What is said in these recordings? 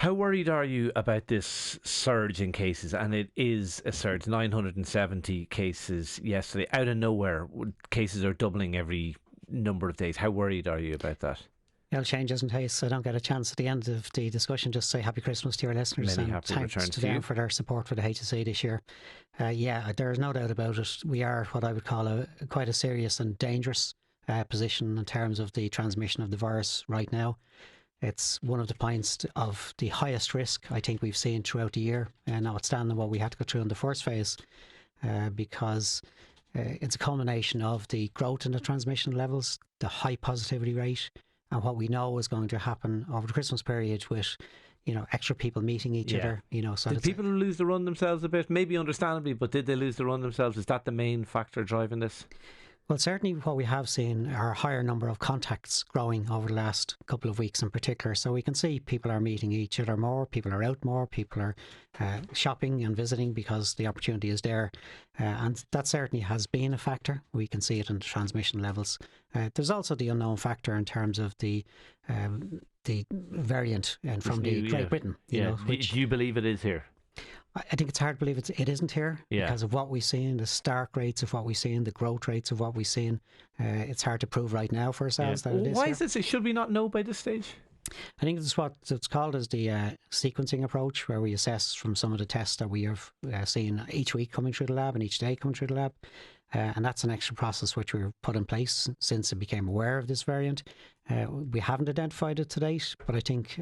How worried are you about this surge in cases? And it is a surge, 970 cases yesterday. Out of nowhere, cases are doubling every number of days. How worried are you about that? It'll change, isn't it? So I don't get a chance at the end of the discussion just say happy Christmas to your listeners Many and happy thanks returns to to them you. for their support for the HSE this year. Yeah, there's no doubt about it. We are what I would call quite a serious and dangerous position in terms of the transmission of the virus right now. It's one of the points of the highest risk I think we've seen throughout the year, notwithstanding what we had to go through in the first phase, because it's a culmination of the growth in the transmission levels, the high positivity rate, and what we know is going to happen over the Christmas period with, extra people meeting each Yeah. other. So Did people lose the run themselves a bit? Maybe understandably, but did they lose the run themselves? Is that the main factor driving this? Well, certainly what we have seen are a higher number of contacts growing over the last couple of weeks in particular. So we can see people are meeting each other more, people are out more, people are shopping and visiting because the opportunity is there. And that certainly has been a factor. We can see it in the transmission levels. There's also the unknown factor in terms of the variant from the Great Britain. Do you believe it is here? I think it's hard to believe it isn't here because of what we've seen, the stark rates of what we've seen, the growth rates of what we've seen. It's hard to prove right now for ourselves that it is. Why here. is this? Should we not know by this stage? I think it's what it's called as the sequencing approach, where we assess from some of the tests that we have seen each week coming through the lab and each day coming through the lab. And that's an extra process which we've put in place since it became aware of this variant. We haven't identified it to date, but I think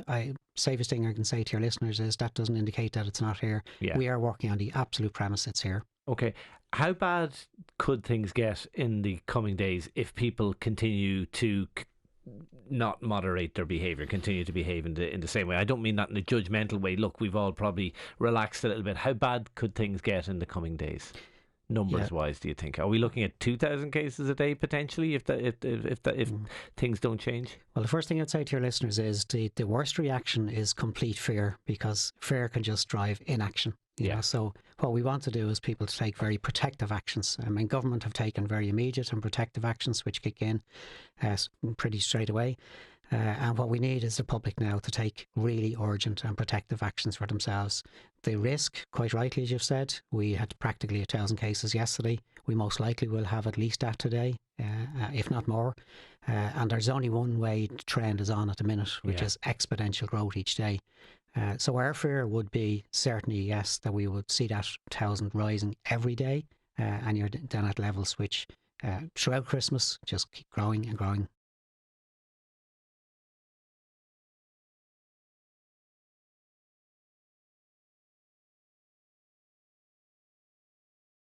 safest thing I can say to your listeners is that doesn't indicate that it's not here. Yeah. We are working on the absolute premise it's here. Okay. How bad could things get in the coming days if people continue to not moderate their behaviour, continue to behave in the same way? I don't mean that in a judgmental way. Look, we've all probably relaxed a little bit. How bad could things get in the coming days? Numbers wise, do you think? Are we looking at 2,000 cases a day potentially if things don't change? Well, the first thing I'd say to your listeners is the worst reaction is complete fear, because fear can just drive inaction. You know? So what we want to do is people to take very protective actions. I mean, government have taken very immediate and protective actions which kick in pretty straight away. And what we need is the public now to take really urgent and protective actions for themselves. The risk, quite rightly, as you've said, we had practically 1,000 cases yesterday. We most likely will have at least that today, if not more. And there's only one way the trend is on at the minute, which is exponential growth each day. So our fear would be certainly, yes, that we would see that 1,000 rising every day. And you're then at levels which throughout Christmas just keep growing and growing